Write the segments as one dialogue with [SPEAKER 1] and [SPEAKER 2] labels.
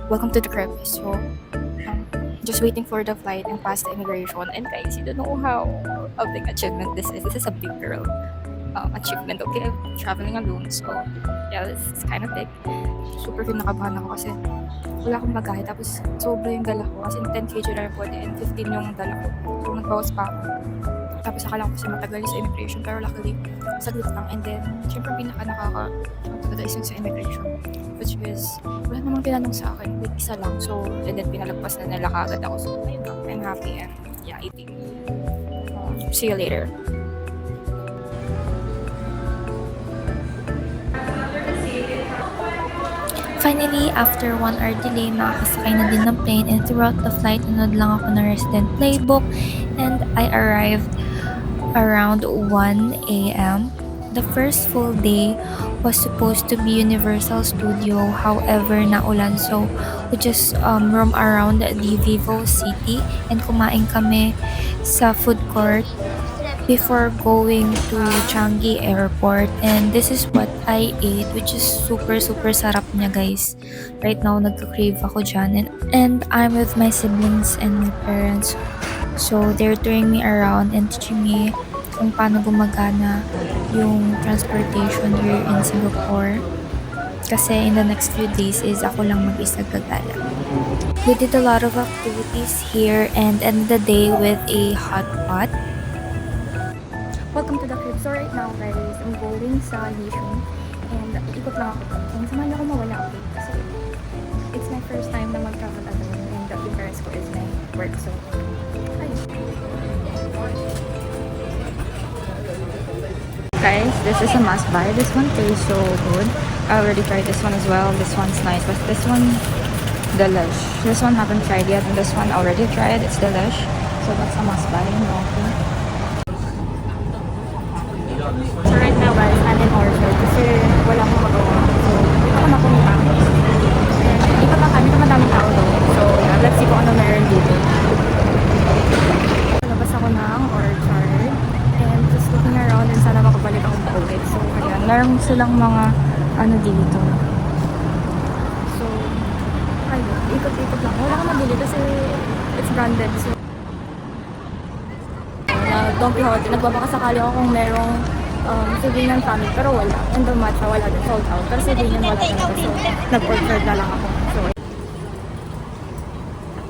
[SPEAKER 1] welcome to the crib. So, just waiting for the flight and past the immigration. And guys, you don't know how a big achievement this is. This is a big girl achievement. Okay, I'm traveling alone. So, yeah, this is kind of big. Super kinakabahan ako kasi wala akong bagahe. Tapos, sobra yung dala ko. Kasi 10 kg na yung pwede and 15 yung dala ko. So, nagbawas pa ako. Tapos akala ko kasi matagal sa immigration, pero luckily, saglit lang. And then, syempre nakaka-tagal yung sa immigration, which is, wala namang tinanong sa akin, like isa lang. So, and then pinalagpas na nila kagad ako. So, ayun lang, I'm happy and yeah, I think, see you later.
[SPEAKER 2] Finally, after 1 hour delay, makakasakay na din ng plane, and throughout the flight, nanood lang ako ng Resident Playbook, and I arrived around 1 a.m. The first full day was supposed to be Universal Studio, however naulan, so we just roam around the Vivo City and kumain kami sa food court before going to Changi Airport, and this is what I ate, which is super sarap niya, guys. Right now nagka-crave ako dyan, and I'm with my siblings and my parents, so they're touring me around and teaching me kung paano gumagana yung transportation here in Singapore, kasi in the next few days is ako lang mag-isa gagala. We did a lot of activities here and ended the day with a hot pot.
[SPEAKER 1] Welcome to the crib. So right now guys, I'm going sa Yishun and ikot lang ako. And samahan niyo ako mawala, okay? Kasi it's my first time na mag-travel alone and the difference ko is my work. So, ayun. Guys, this is a must buy. This one tastes so good. I already tried this one as well. This one's nice, but this one, delish. This one haven't tried yet, and this one already tried. It's delish. So that's a must buy. Okay. So right now guys, I'm in Orchard kasi wala akong magawa. So, dito ako napunta. And ikot lang kami, madaming tao doon. So, yeah, let's see kung ano meron dito. Labas ako ng Orchard and just looking around and sana makabalik akong paulit. So, ayan, meron silang mga ano dito. So, ayun, ikot-ikot lang. Wala akong mabili kasi it's branded. So, Don Quixote, nagbabaka sakali ako kung merong Civilian family, pero wala. And the matcha, wala din, sold out. Pero Civilian, wala talaga. So, nag-order na lang ako.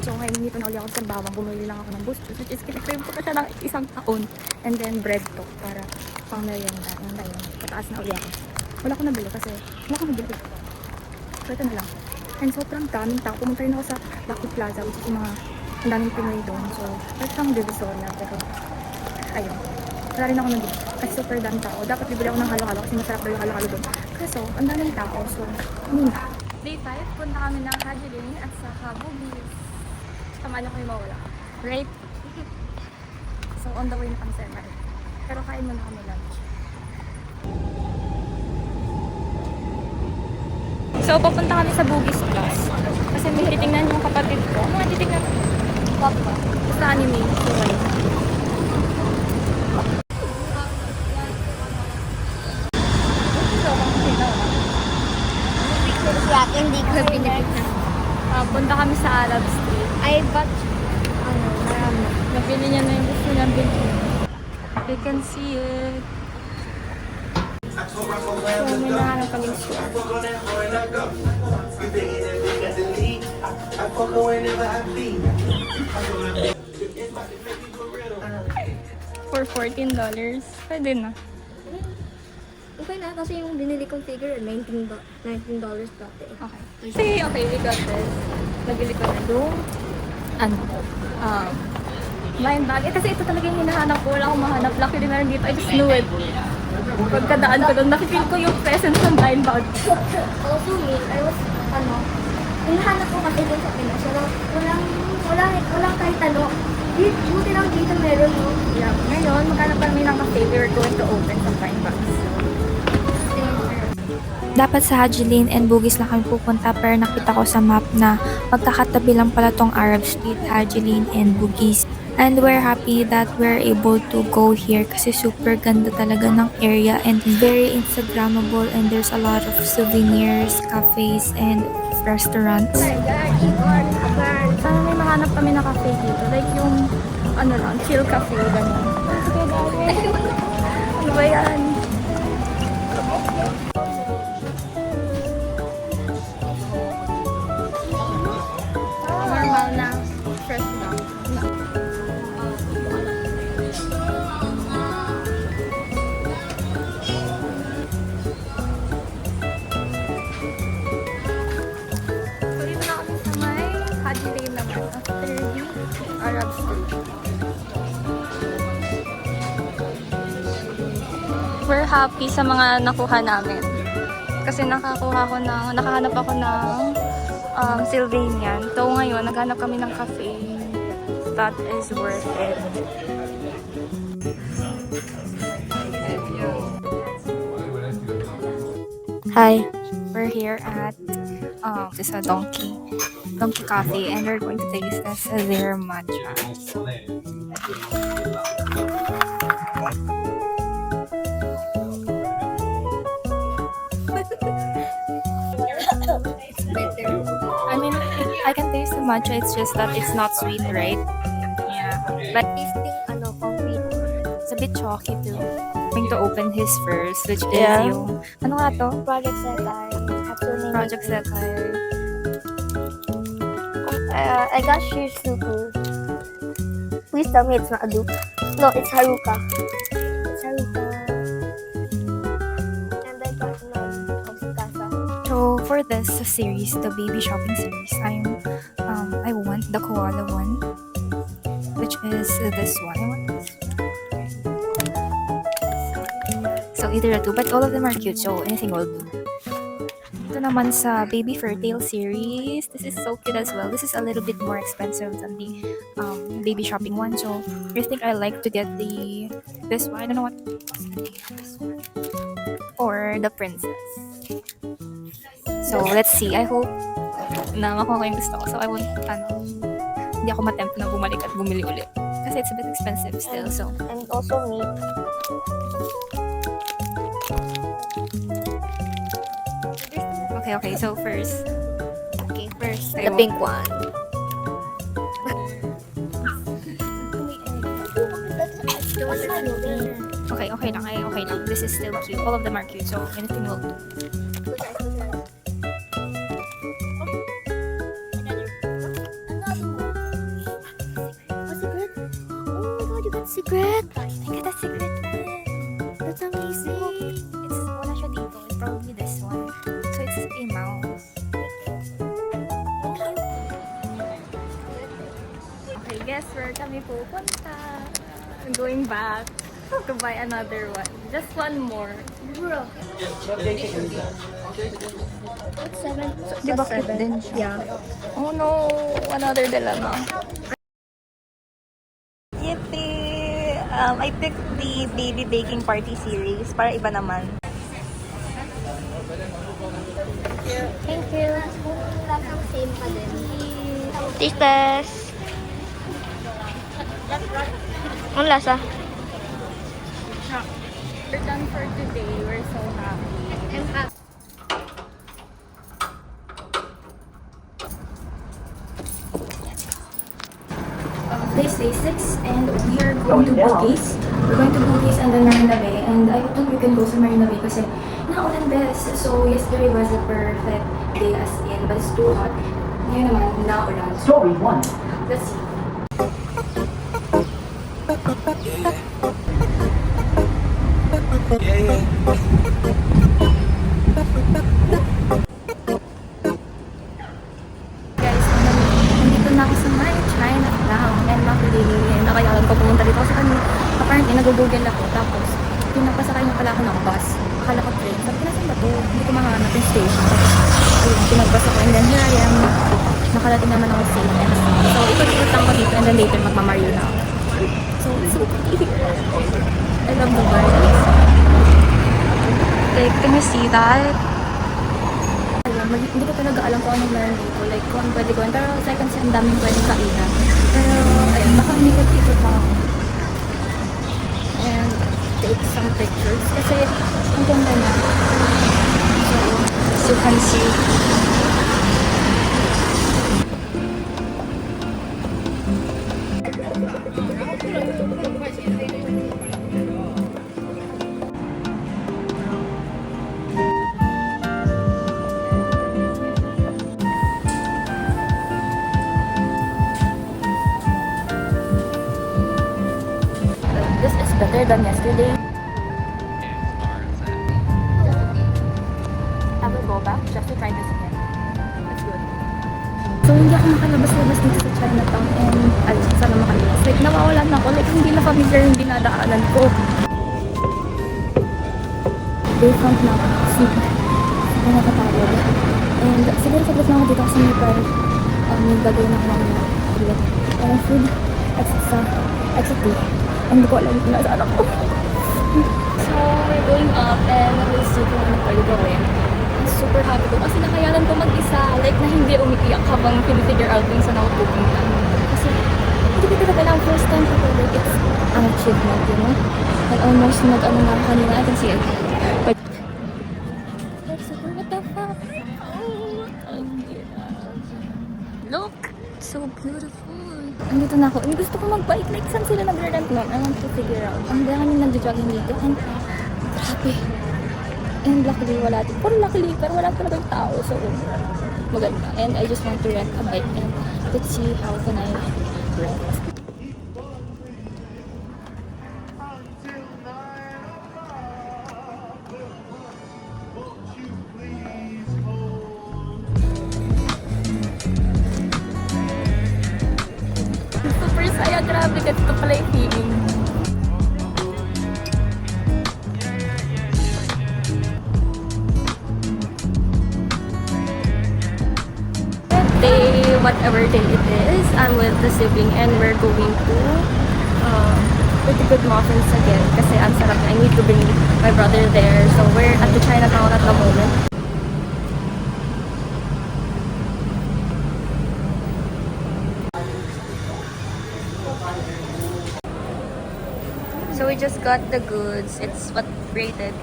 [SPEAKER 1] So ngayon, dito na ulit ako sa bawang. Bumili lang ako ng boost juice, which is kinakrave ko pa siya ng isang taon. And then, bread to, para pang merienda. And ayun, pataas na ulit ako. Wala ko nabili kasi, wala ko nabili. So, ito na lang. And sobrang daming tao. Pumunta rin ako sa Lucky Plaza, which is yung mga ang daming Pinoy doon. So, first time Divisoria, pero ayun. Wala rin ako nandito. Kasi super daming tao. Dapat bibili ako ng halo-halo kasi masarap daw yung halo-halo doon. Kaso, ang daming tao. So, muna. Day 5, punta kami ng Haji Lane at sa Bugis. Tama na kayo mawala. Right? So, on the way na kami sa MRT. Pero kain muna kami lunch. So, papunta kami sa Bugis Plus. Kasi may titingnan yung kapatid ko. Ano nga titingnan? Papa. Sa anime. So, ayun.
[SPEAKER 3] Hindi ko pinipit na.
[SPEAKER 1] Punta kami sa Arab Street.
[SPEAKER 3] I bought, marami.
[SPEAKER 1] Nabili niya na yung gusto niya bilhin. You can see it. So, may nahanap kami store. For $14. Pwede na.
[SPEAKER 3] Okay na, kasi yung binili kong figure, $19 dati.
[SPEAKER 1] Okay. See, okay, we got this. Nabili ko na yung blind bag. Kasi ito talaga yung hinahanap ko. Wala akong mahanap. Luckily meron dito. I just knew it. Pagkadaan ko doon, nakifeel ko yung presence ng blind bag.
[SPEAKER 3] Also me, I was, hinahanap ko kasi dun sa Pinas. Walang kahit ano. Buti lang dito meron, no?
[SPEAKER 1] Yeah. Ngayon, maghanap kami ng cafe. We were going to open some blind bags.
[SPEAKER 2] Dapat sa Haji Lane and Bugis lang kami pupunta, pero nakita ko sa map na magkakatabi lang pala tong Arab Street, Haji Lane and Bugis. And we're happy that we're able to go here kasi super ganda talaga ng area and very Instagrammable, and there's a lot of souvenirs, cafes, and restaurants.
[SPEAKER 1] Sana may mahanap kami na cafe dito. Like yung, ano lang, chill cafe, gano'n. Ano ba yan? Normal na, fresh lang. So, dito na kami sa may Haji Lane naman. After yung Arab Street. We're happy sa mga nakuha namin. Kasi nakahanap ako ng Sylvanian. So ngayon, naghanap kami ng cafe that is worth it.
[SPEAKER 2] Hi, we're here at this is a Donkey Coffee, and we're going to taste this their matcha. It's better. I mean, I can taste the matcha. It's just that it's not sweet, right? Yeah, but
[SPEAKER 3] Tasting, coffee.
[SPEAKER 2] it's a bit chalky too. I'm going to open his first, which is
[SPEAKER 1] Yeah.
[SPEAKER 2] yung ano nga to?
[SPEAKER 3] Project Sekai. Actual name.
[SPEAKER 2] Project Sekai.
[SPEAKER 3] I got Shizuku. Please tell me it's not Adu. No, it's Haruka. It's Haruka. And I got Tsukasa.
[SPEAKER 2] So for this series, the baby shopping series, I want the koala one, which is this one. I want this. So either the two, but all of them are cute, so anything will do. Ito naman sa baby furtail series. This is so cute as well. This is a little bit more expensive than the baby shopping one, so I think I like to get this one. I don't know what this one. Or the princess. So let's see. I hope na makuha ko yung gusto ko. So I won't, hindi ako matempt na bumalik at bumili ulit. Kasi it's a bit expensive still, so.
[SPEAKER 3] And also me.
[SPEAKER 2] Okay, so first.
[SPEAKER 3] Okay, first.
[SPEAKER 2] I
[SPEAKER 3] The
[SPEAKER 2] will-
[SPEAKER 3] pink one.
[SPEAKER 2] Okay lang. This is still cute. All of them are cute, so anything will do.
[SPEAKER 3] Secret?
[SPEAKER 2] I got a secret one.
[SPEAKER 3] That's amazing.
[SPEAKER 2] It's wala siya dito. It's probably this one. So it's a mouse.
[SPEAKER 1] Okay, guess where kami pupunta? I'm going back to buy another one. Just one more.
[SPEAKER 3] Bro. Seven.
[SPEAKER 1] Di ba cute din siya? Oh no, another dilemma. Yippee! I picked the baby baking party series para iba naman.
[SPEAKER 3] Thank you. Lasang same pa din. Taste test. Ang lasa?
[SPEAKER 1] We're done for today. We're so happy. Today's day 6 and we are going to Bugis. We're going to Bugis and then Marina Bay. And I thought we can go to Marina Bay kasi naulan best. So yesterday was a perfect day as in, but it's too hot. Ngayon naman, naulan.
[SPEAKER 4] Story 1.
[SPEAKER 1] Let's see. Guys, nandito na ako sa my Chinatown and luckily, nakayalan ko pumunta dito kasi kanina, apparently nag-google ako tapos pinapasakay na pala ako ng bus. Akala ko train. Sabi ko, nasan ba to? Hindi ko mahanap yung station. Ayun, pinagbasa ko and then here I am. Nakalating naman ako safe and sound. So, ikot-ikot lang ko dito and then later magmamario na ako. So, it's so pretty here. I love Dubai. Like, can you see that? Hindi ko talaga alam kung anong meron dito. Like, kung ano pwede gawin. Pero sa kasi ang daming pwedeng kainan. Pero, ayun, baka umikot-ikot lang ako. And take some pictures. Kasi, ang ganda na. So, as you can see, better than yesterday. I will go back just to try this again. It's good. So, hindi ako makalabas-labas dito sa Chinatown and sana makalabas. Like, nawawalan na ako. Like, hindi na familiar yung dinadaanan ko. Bayfront na ako. Sige. Sige nakatawag. And siguro saglit na ako dito kasi may parang nagbagay na ako ng bilet. Parang food. Exit 2. Hindi ko alam kung nasaan ako. So, we're going up and we'll see kung ano pwede gawin. Super happy ko kasi nakayanan ko mag-isa. Like, na hindi umiiyak habang pinifigure out kung saan ako pupunta. Kasi, hindi ko talaga lang first time ko. Like, it's an achievement, you know? Like, almost nag-ano na ako kanina. I can see it. But, what the fuck? Look! So beautiful. Andito na ako. Gusto ko mag-bike. Like, saan sila nag-rent nun? I want to figure out. Ang dami kami nag-jogging dito. And, grabe. And luckily, wala dito. Pero luckily, pero wala talagang tao. So, maganda. And I just want to rent a bike. And let's see how can I rent. Super saya, grabe. Ganito pala yung feeling. Day, whatever day it is, I'm with the sibling and we're going to Pretty Good Muffins again kasi ang sarap na. I need to bring my brother there. So we're at the Chinatown at the moment. So we just got the goods. It's what rated?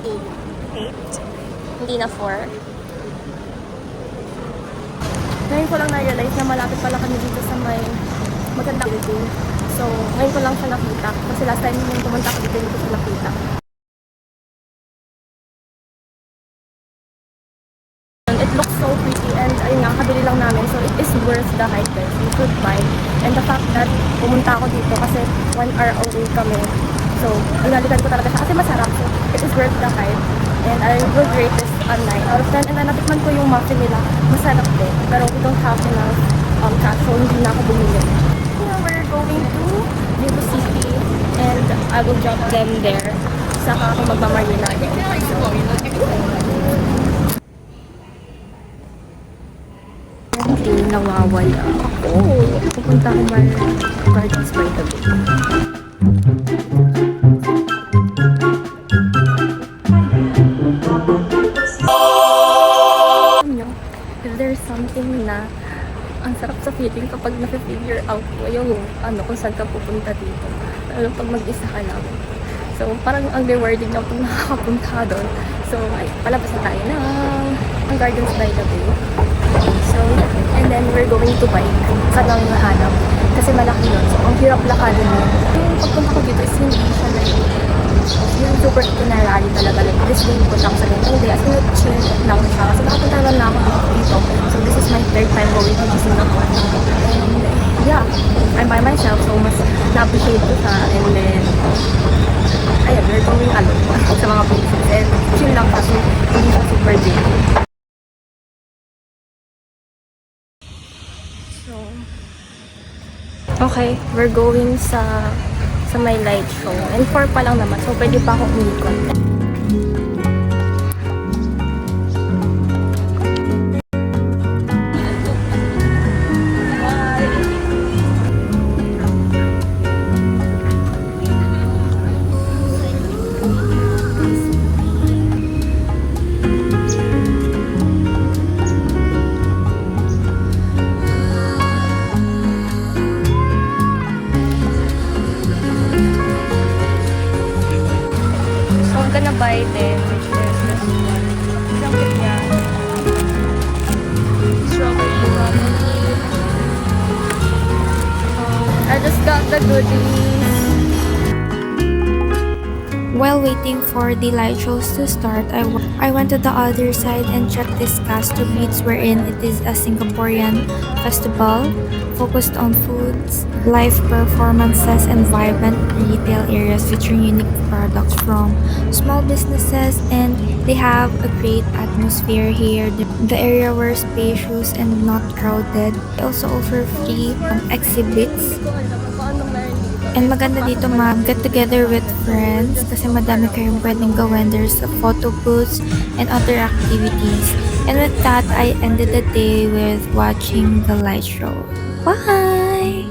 [SPEAKER 1] 8. Hindi na 4. Ngayon ko lang na-realize na malapit pala kami dito sa may magandang building. So, ngayon ko lang siya nakita. Kasi last time yung pumunta ko dito, hindi ko siya nakita. It looks so pretty and ayun nga, kabili lang namin. So, it is worth the hype guys. You should buy. And the fact that pumunta ako dito kasi 1 hour away kami. So, binalikan ko talaga siya kasi masarap. So, it is worth the hype. And I will rate this a 9 out of 10. And then, natikman ko yung muffin nila. Masarap din. Pero we don't have enough cash. So, hindi na ako bumili. Here, we're going to Cebu City. And I will drop them there. Saka ako magmamarina again. So, hindi nawawala ako. Pupunta ako Gardens by the Bay. If there's something na ang sarap sa feeling kapag na-figure out mo yung kung saan ka pupunta dito. Lalo pag mag-isa ka lang. So, parang ang rewarding na pag nakakapunta doon. So, ay, palabas na tayo ng Gardens by the Bay. So, and then we're going to bike. Saan lang nahanap. Kasi malaki yun. So, ang hirap lakarin mo. Yung pagpunta ko dito is hindi siya like yung super itinerary talaga. Like, this day punta ko sa ganitong day. As in, chill lang siya. Kasi nakapunta na ako dito. So, this is my third time going to Singapore. And, yeah, I'm by myself. So, mas na-appreciate ko siya. And then, ayun, we're going alone sa mga places. And chill lang kasi hindi siya super big. So, okay, we're going sa may light show. And 4 pa lang naman. So, pwede pa akong umikot. Buy din, which is this one. Isang cute niya. Strawberry lemonade. I just got the goodies.
[SPEAKER 2] While waiting for the light shows to start, I went to the other side and checked this Castro Beats, wherein it is a Singaporean festival focused on foods, live performances, and vibrant retail areas featuring unique products from small businesses, and they have a great atmosphere here. The area were spacious and not crowded. They also offer free exhibits. And maganda dito mag-get together with friends kasi madami kayong pwedeng gawin. There's a photo booths and other activities. And with that, I ended the day with watching the light show. Bye!